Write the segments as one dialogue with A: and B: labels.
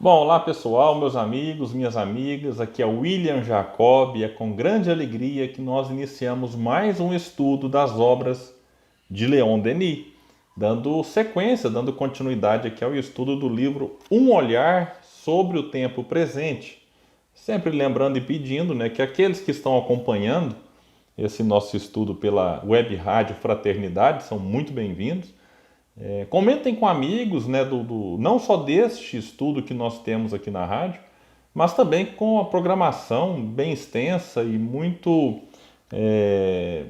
A: Bom, olá pessoal, meus amigos, minhas amigas, aqui é o William Jacob e é com grande alegria que nós iniciamos mais um estudo das obras de Leon Denis, dando sequência, dando continuidade aqui ao estudo do livro Um Olhar sobre o Tempo Presente. Sempre lembrando e pedindo, que aqueles que estão acompanhando esse nosso estudo pela Web Rádio Fraternidade são muito bem-vindos. Comentem com amigos, não só deste estudo que nós temos aqui na rádio, mas também com a programação bem extensa e muito é,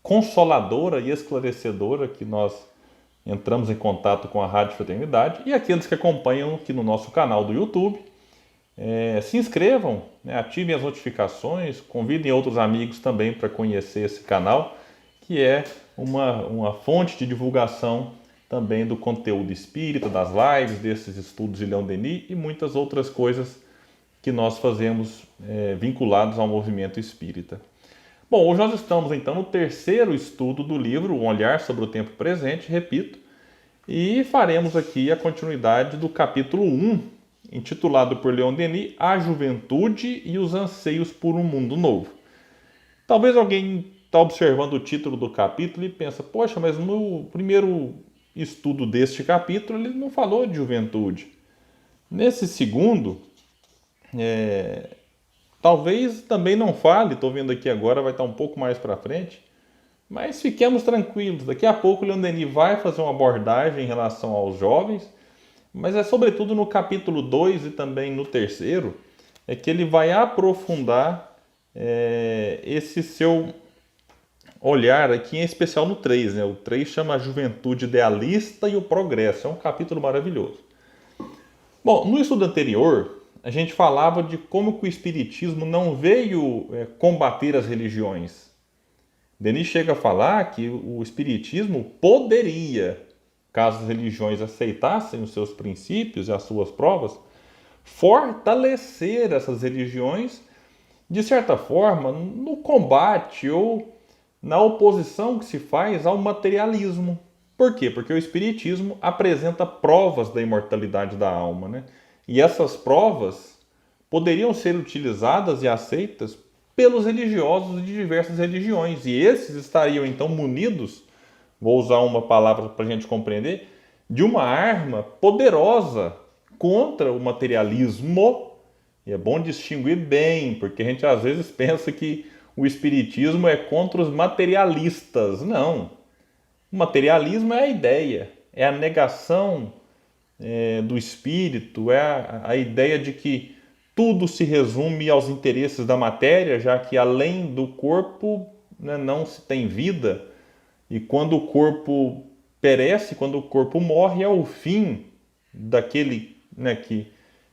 A: consoladora e esclarecedora que nós entramos em contato com a Rádio Fraternidade, e aqueles que acompanham aqui no nosso canal do YouTube. Se inscrevam, ativem as notificações, convidem outros amigos também para conhecer esse canal, que é uma fonte de divulgação também do conteúdo espírita, das lives, desses estudos de Leon Denis e muitas outras coisas que nós fazemos vinculados ao movimento espírita. Bom, hoje nós estamos então no terceiro estudo do livro Um Olhar sobre o Tempo Presente, repito, e faremos aqui a continuidade do capítulo 1, intitulado por Leon Denis A Juventude e os Anseios por um Mundo Novo. Talvez alguém está observando o título do capítulo e pensa, poxa, mas no primeiro estudo deste capítulo ele não falou de juventude. Nesse segundo, talvez também não fale, estou vendo aqui agora, vai estar um pouco mais para frente, mas fiquemos tranquilos, daqui a pouco o Leon Denis vai fazer uma abordagem em relação aos jovens, mas é sobretudo no capítulo 2 e também no terceiro, é que ele vai aprofundar esse seu olhar aqui, em especial no 3. O 3 chama a Juventude Idealista e o Progresso, é um capítulo maravilhoso. Bom, no estudo anterior, a gente falava de como que o Espiritismo não veio combater as religiões. Denis chega a falar que o Espiritismo poderia, caso as religiões aceitassem os seus princípios e as suas provas, fortalecer essas religiões, de certa forma, no combate ou na oposição que se faz ao materialismo. Por quê? Porque o Espiritismo apresenta provas da imortalidade da alma, E essas provas poderiam ser utilizadas e aceitas pelos religiosos de diversas religiões. E esses estariam então munidos, vou usar uma palavra para a gente compreender, de uma arma poderosa contra o materialismo. E é bom distinguir bem, porque a gente às vezes pensa que o Espiritismo é contra os materialistas. Não. O materialismo é a ideia, é a negação do espírito, é a ideia de que tudo se resume aos interesses da matéria, já que além do corpo não se tem vida. E quando o corpo perece, quando o corpo morre, é o fim daquele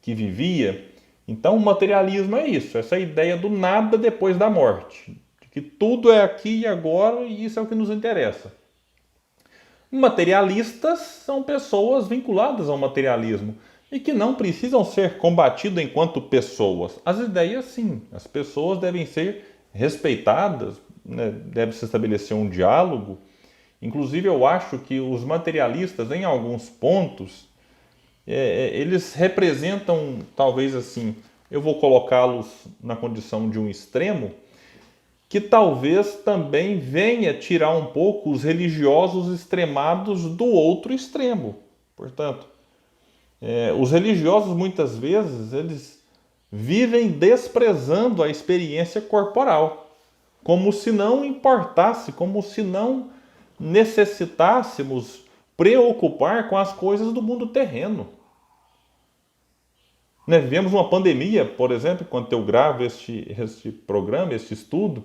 A: que vivia. Então o materialismo é isso, essa ideia do nada depois da morte, de que tudo é aqui e agora e isso é o que nos interessa. Materialistas são pessoas vinculadas ao materialismo e que não precisam ser combatidas enquanto pessoas. As ideias sim, as pessoas devem ser respeitadas, deve-se estabelecer um diálogo. Inclusive eu acho que os materialistas, em alguns pontos, eles representam, talvez assim, eu vou colocá-los na condição de um extremo, que talvez também venha tirar um pouco os religiosos extremados do outro extremo. Portanto, os religiosos muitas vezes, eles vivem desprezando a experiência corporal, como se não importasse, como se não necessitássemos preocupar com as coisas do mundo terreno. Vivemos uma pandemia, por exemplo, quando eu gravo este programa, este estudo,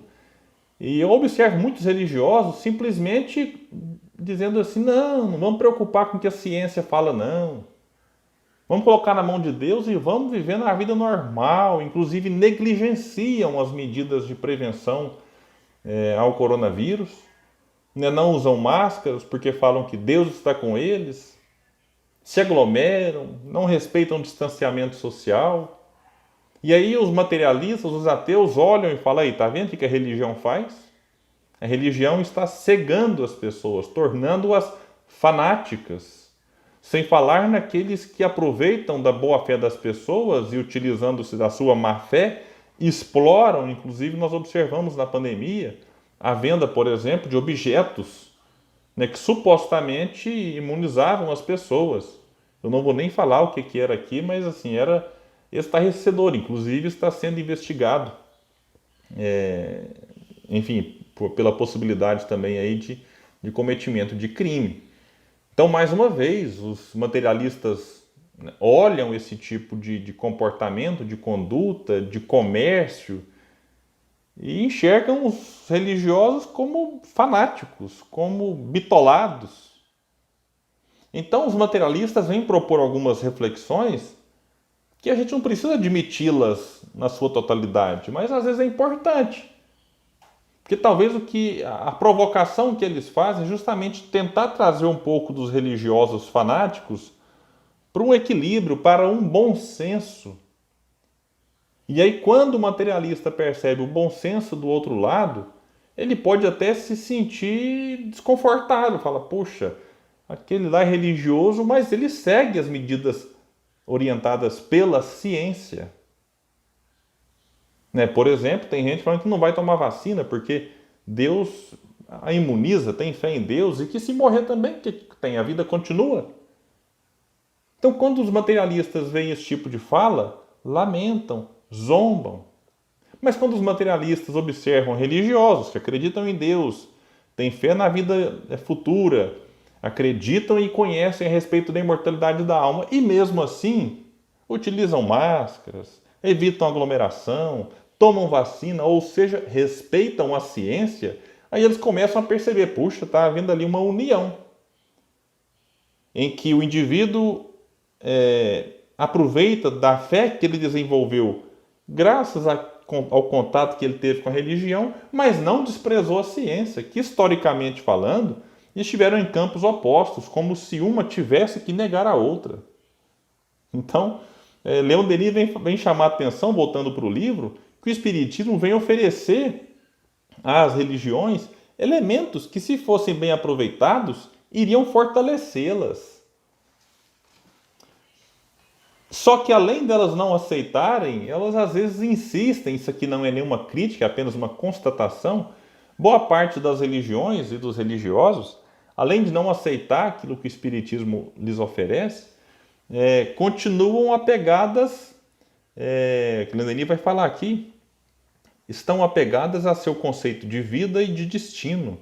A: e eu observo muitos religiosos simplesmente dizendo assim, não vamos preocupar com o que a ciência fala, não. Vamos colocar na mão de Deus e vamos viver na vida normal, inclusive negligenciam as medidas de prevenção ao coronavírus. Não usam máscaras porque falam que Deus está com eles, se aglomeram, não respeitam o distanciamento social. E aí os materialistas, os ateus olham e falam, aí, tá vendo o que a religião faz? A religião está cegando as pessoas, tornando-as fanáticas, Sem falar naqueles que aproveitam da boa-fé das pessoas e, utilizando-se da sua má-fé, exploram. Inclusive, nós observamos na pandemia a venda, por exemplo, de objetos, né, que supostamente imunizavam as pessoas. Eu não vou nem falar o que era aqui, mas assim, era estarrecedor. Inclusive, está sendo investigado, enfim, pela possibilidade também aí de cometimento de crime. Então, mais uma vez, os materialistas, né, olham esse tipo de comportamento, de conduta, de comércio, e enxergam os religiosos como fanáticos, como bitolados. Então, os materialistas vêm propor algumas reflexões que a gente não precisa admiti-las na sua totalidade, mas às vezes é importante. Porque talvez a provocação que eles fazem é justamente tentar trazer um pouco dos religiosos fanáticos para um equilíbrio, para um bom senso. E aí, quando o materialista percebe o bom senso do outro lado, ele pode até se sentir desconfortável. Fala, puxa, aquele lá é religioso, mas ele segue as medidas orientadas pela ciência. Né? Por exemplo, tem gente falando que não vai tomar vacina porque Deus a imuniza, tem fé em Deus, e que se morrer também, que tem, a vida continua. Então, quando os materialistas veem esse tipo de fala, lamentam, zombam. Mas quando os materialistas observam religiosos que acreditam em Deus, têm fé na vida futura, acreditam e conhecem a respeito da imortalidade da alma, e mesmo assim utilizam máscaras, evitam aglomeração, tomam vacina, ou seja, respeitam a ciência, aí eles começam a perceber, puxa, está havendo ali uma união, em que o indivíduo aproveita da fé que ele desenvolveu graças ao contato que ele teve com a religião, mas não desprezou a ciência, que historicamente falando, estiveram em campos opostos, como se uma tivesse que negar a outra. Então, Leon Denis vem chamar a atenção, voltando para o livro, que o Espiritismo vem oferecer às religiões elementos que, se fossem bem aproveitados, iriam fortalecê-las. Só que, além delas não aceitarem, elas às vezes insistem, isso aqui não é nenhuma crítica, é apenas uma constatação. Boa parte das religiões e dos religiosos, além de não aceitar aquilo que o Espiritismo lhes oferece, continuam apegadas, que Lenin vai falar aqui, estão apegadas a seu conceito de vida e de destino,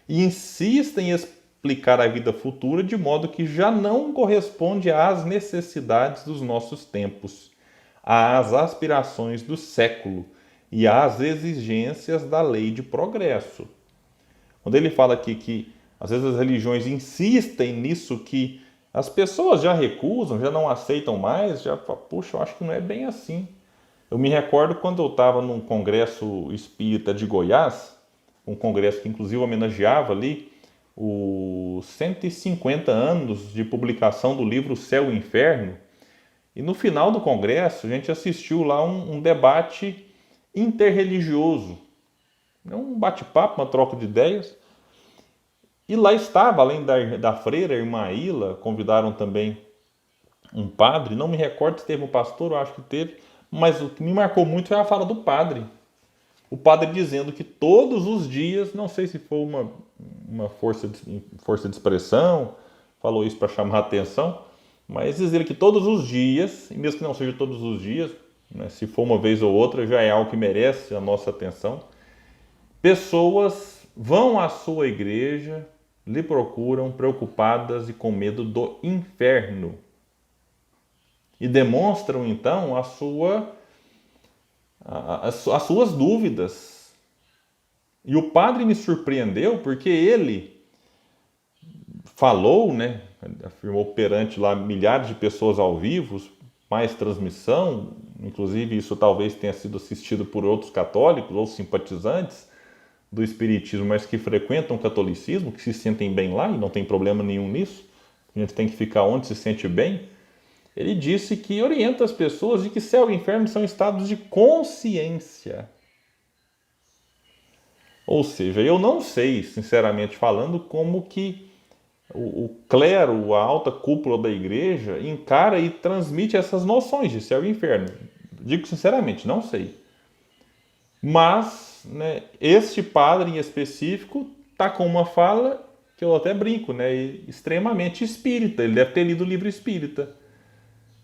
A: e insistem em explicar a vida futura de modo que já não corresponde às necessidades dos nossos tempos, às aspirações do século e às exigências da lei de progresso. Quando ele fala aqui que às vezes as religiões insistem nisso que as pessoas já recusam, já não aceitam mais, já falam, puxa, eu acho que não é bem assim. Eu me recordo quando eu estava num congresso espírita de Goiás, um congresso que inclusive homenageava ali os 150 anos de publicação do livro Céu e Inferno, e no final do congresso a gente assistiu lá um debate interreligioso, um bate-papo, uma troca de ideias, e lá estava, além da freira, a irmã Ilha, convidaram também um padre, não me recordo se teve um pastor, eu acho que teve, mas o que me marcou muito foi a fala do padre. O padre dizendo que todos os dias, não sei se foi uma força de expressão, falou isso para chamar a atenção, mas dizer que todos os dias, e mesmo que não seja todos os dias, né, se for uma vez ou outra, já é algo que merece a nossa atenção, pessoas vão à sua igreja, lhe procuram preocupadas e com medo do inferno. E demonstram então as suas dúvidas. E o padre me surpreendeu porque ele falou, né, afirmou perante lá milhares de pessoas ao vivo, mais transmissão, inclusive isso talvez tenha sido assistido por outros católicos ou simpatizantes do espiritismo, mas que frequentam o catolicismo, que se sentem bem lá e não tem problema nenhum nisso. A gente tem que ficar onde se sente bem. Ele disse que orienta as pessoas de que céu e inferno são estados de consciência. Ou seja, eu não sei, sinceramente falando, como que o clero, a alta cúpula da igreja, encara e transmite essas noções de céu e inferno. Digo sinceramente, não sei. Mas, né, este padre em específico está com uma fala que eu até brinco, né, extremamente espírita. Ele deve ter lido o livro Espírita,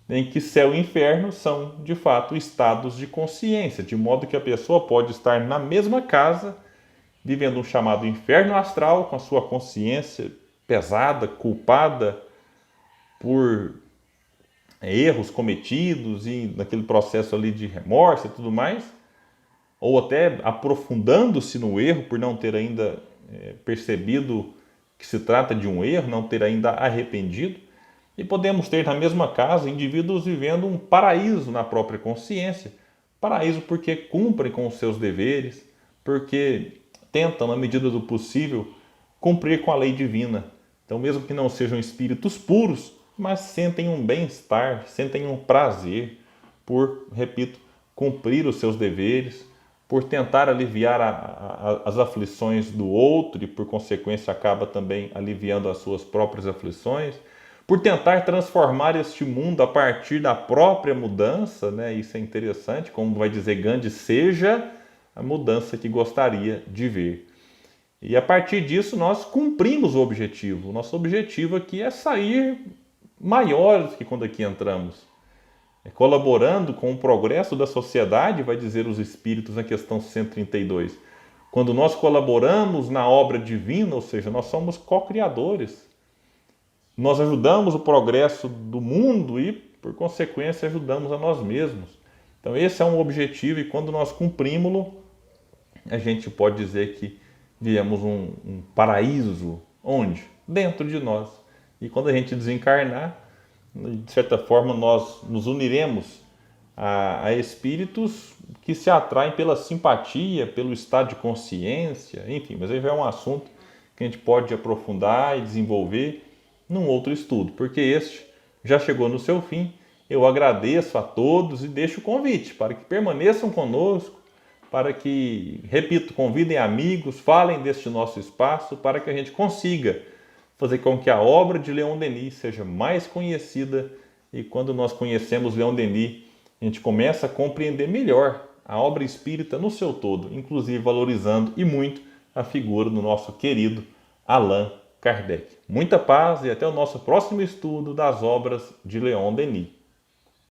A: em que céu e inferno são, de fato, estados de consciência, de modo que a pessoa pode estar na mesma casa, vivendo um chamado inferno astral, com a sua consciência pesada, culpada por erros cometidos e naquele processo ali de remorso e tudo mais, ou até aprofundando-se no erro por não ter ainda percebido que se trata de um erro, não ter ainda arrependido. E podemos ter na mesma casa indivíduos vivendo um paraíso na própria consciência. Paraíso porque cumprem com os seus deveres, porque tentam, na medida do possível, cumprir com a lei divina. Então, mesmo que não sejam espíritos puros, mas sentem um bem-estar, sentem um prazer por, repito, cumprir os seus deveres, por tentar aliviar as aflições do outro e, por consequência, acaba também aliviando as suas próprias aflições, por tentar transformar este mundo a partir da própria mudança, né? Isso é interessante, como vai dizer Gandhi, seja a mudança que gostaria de ver. E a partir disso nós cumprimos o objetivo. O nosso objetivo aqui é sair maiores que quando aqui entramos. Colaborando com o progresso da sociedade, vai dizer os Espíritos na questão 132. Quando nós colaboramos na obra divina, ou seja, nós somos co-criadores. Nós ajudamos o progresso do mundo e, por consequência, ajudamos a nós mesmos. Então, esse é um objetivo e quando nós cumprimos-lo, a gente pode dizer que viemos um paraíso. Onde? Dentro de nós. E quando a gente desencarnar, de certa forma, nós nos uniremos a espíritos que se atraem pela simpatia, pelo estado de consciência, enfim, mas aí já é um assunto que a gente pode aprofundar e desenvolver num outro estudo, porque este já chegou no seu fim. Eu agradeço a todos e deixo o convite para que permaneçam conosco, para que, repito, convidem amigos, falem deste nosso espaço, para que a gente consiga fazer com que a obra de Leon Denis seja mais conhecida e quando nós conhecemos Leon Denis, a gente começa a compreender melhor a obra espírita no seu todo, inclusive valorizando e muito a figura do nosso querido Allan Kardec. Muita paz e até o nosso próximo estudo das obras de Leon Denis.